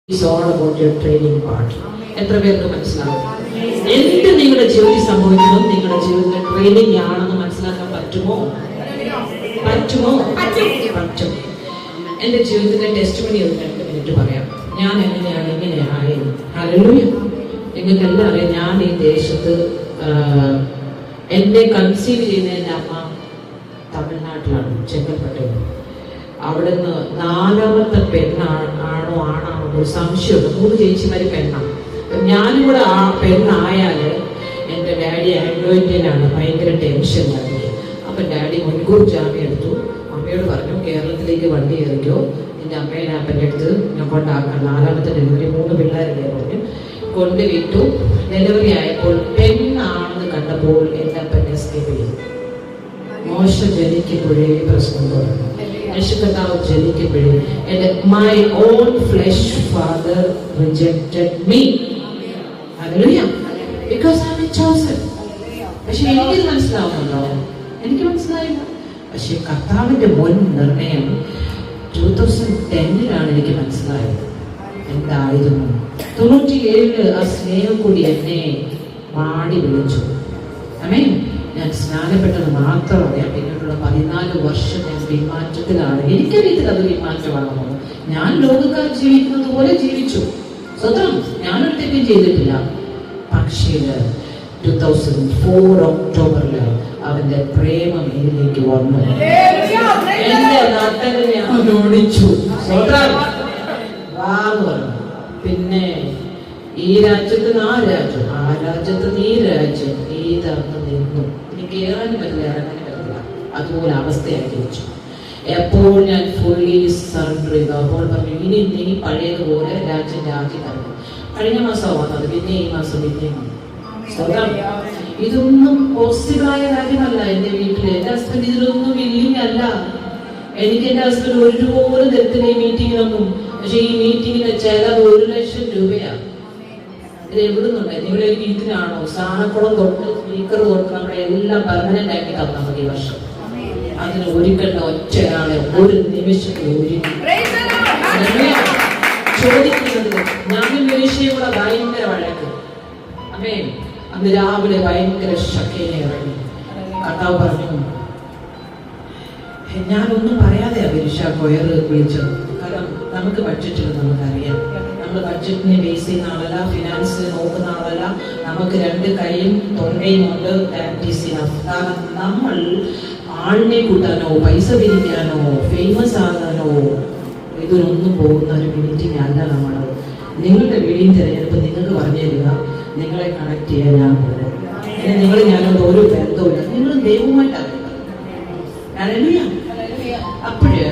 It's all about your training part. എത്ര പേർക്ക് മനസ്സിലാവും? എന്ത് നിങ്ങളുടെ ജീവിതത്തിൽ സംഭവിക്കുന്നു നിങ്ങളുടെ ജീവിതത്തിലെ ട്രെയിനിങ് ആണെന്ന് മനസ്സിലാക്കാൻ പറ്റുമോ? പറ്റും. എൻ്റെ ജീവിതത്തിന്റെ ടെസ്റ്റിമണി ഒരു 2 മിനിറ്റ് പറയാം. ഞാൻ എങ്ങനെയായി. ഹല്ലേലൂയ. നിങ്ങൾക്ക് എല്ലാം അറിയാം, ഞാൻ ഈ ദേശത്ത് എന്നെ കൺസീവ് ചെയ്യുന്ന എൻ്റെ അമ്മ തമിഴ്നാട്ടിലാണ്, ചെങ്കൽപ്പട്ടയിൽ. അവിടുന്ന് 4ാമത്തെ പെണ്ണാണോ ആണാണോ ഒരു സംശയമുണ്ട്. 3 ചേച്ചിമാര് പെണ്ണാണ്. ഞാനും കൂടെ ആ പെണ്ണായാല് എൻ്റെ ഡാഡി ആൻഡ്രോയിഡിലാണ്, ഭയങ്കര ടെൻഷനിലാണ്. അപ്പൊ ഡാഡി മുൻകൂർ ജാമ്യം എടുത്തു. അമ്മയോട് പറഞ്ഞു, കേരളത്തിലേക്ക് വണ്ടി കയറിക്കോ, എൻ്റെ അമ്മേനെ അപ്പൻ്റെ അടുത്ത് ഞാൻ കൊണ്ടാക്കാം. 4ാമത്തെ ഡെലിവറി, 3 പിള്ളേരല്ലേ പറഞ്ഞു. കൊണ്ടുവിട്ടു. ഡെലിവറി ആയപ്പോൾ പെണ്ണാണെന്ന് കണ്ടപ്പോൾ എൻ്റെ അപ്പൻ എസ്കേപ്പ് ചെയ്തു. മോശ ജനിക്കുമ്പോഴേ പ്രശ്നം തുടങ്ങി. യേശുക്കർത്താവ് ജനിക്കുമ്പോഴേ my own flesh father rejected me. Hallelujah. Because I am chosen. പക്ഷെ എനിക്ക് മനസ്സിലാവുന്നുണ്ടോ? എനിക്ക് മനസ്സിലായില്ല. പക്ഷെ കർത്താവിന്റെ മുൻ നിർണയം 2010 എനിക്ക് മനസ്സിലായത്. എന്തായിരുന്നു? 97 ആ സ്നേഹം കൂടി എന്നെ മാടി വിളിച്ചു. ആമേൻ. ഞാൻ സ്നാനപ്പെട്ടത് മാത്രം അറിയാം. പിന്നീടുള്ള 14 വർഷം ഞാൻ വിമാറ്റത്തിലാണ്. എനിക്കറിയത്തില്ല അത് വിമാറ്റമാണോ. ഞാൻ ലോകക്കാർ ജീവിക്കുന്നത് പോലെ ജീവിച്ചു. സ്വന്തം ഞാനൊരു തെറ്റും ചെയ്തിട്ടില്ല. പക്ഷേ 2004 ഒക്ടോബറിൽ അവന്റെ പ്രേമം എന്നിലേക്ക് വന്നു. എന്റെ നാട്ടനെ ഓടിച്ചു. പിന്നെ ഈ രാജ്യത്ത് ആ രാജ്യം, ആ രാജ്യത്ത് ഈ രാജ്യം, ഏതാണെന്ന് നിന്നു. എനിക്ക് കയറാനും പറ്റില്ല, ഇറങ്ങാനും പറ്റില്ല. അതുപോലെ അവസ്ഥയാക്കി വെച്ചു. എപ്പോൾ ഞാൻ ഫുള്ളി സറണ്ടർ ചെയ്തു. അപ്പോൾ പറഞ്ഞു, ഇനി നീ പഴയതുപോലെ രാജ്യം തന്നു. കഴിഞ്ഞ മാസം വന്നത്, പിന്നെ ഈ മാസം പിന്നെയും വന്നു. ഇതൊന്നും പോസിബിളായ കാര്യമല്ല. എന്റെ വീട്ടില് എന്റെ ഹസ്ബൻഡ് ഇതിലൊന്നും വില്ലിങ് അല്ല. എനിക്ക് എന്റെ ഹസ്ബൻഡ് ഒരുപോലെ തരത്തിലെ മീറ്റിങ്ങിനൊന്നും. പക്ഷെ ഈ മീറ്റിങ്ങിന് ചിലത് 1 ലക്ഷം രൂപയാണ്. ഇത് എവിടുന്നുണ്ടായി? നിങ്ങളുടെ ഇതിനാണോ? സാധനക്കുളം തൊട്ട് സ്പീക്കർ തൊട്ട് നമ്മുടെ എല്ലാം പെർമനന്റ് ആക്കി തന്നാൽ മതി ഈ വർഷം. അതിന് ഒരുക്കേണ്ട ഒറ്റയാളെ ഒരു നിമിഷത്തിൽ ചോദിക്കുന്നത്. ഞാനും മനുഷ്യയും കൂടെ ഭയങ്കര വഴക്ക്. അമ്മേ, അന്ന് രാവിലെ ഭയങ്കര ശക്തിയെ ഇറങ്ങി. കർത്താവ് പറഞ്ഞു, ഞാനൊന്നും പറയാതെ അഭിരുഷ കൊയർ വിളിച്ചത്. കാരണം നമുക്ക് ബഡ്ജറ്റിൽ നമുക്കറിയാം. നമ്മൾ ബഡ്ജറ്റിനെ ബേസ് ചെയ്യുന്ന ആളല്ല, ഫിനാൻസ് നോക്കുന്ന ആളല്ല. നമുക്ക് 2 കൈയും തൊണ്ടയും ഉണ്ട്. കാരണം നമ്മൾ ആളിനെ കൂട്ടാനോ പൈസ പിരിക്കാനോ ഫേമസ് ആകാനോ ഇതിനൊന്നും പോകുന്ന ഒരു മീറ്റിംഗ് അല്ല നമ്മൾ. നിങ്ങളുടെ വീടിൻ തിരഞ്ഞെടുപ്പ് നിങ്ങൾക്ക് പറഞ്ഞു തരിക, നിങ്ങളെ കണക്ട് ചെയ്യാൻ ഞാൻ പോകുന്നത്. നിങ്ങൾ ഞാനോട് ഒരു ബന്ധവുമില്ല. നിങ്ങൾ ദൈവമായിട്ട് അറിയുക. അപ്പോഴ്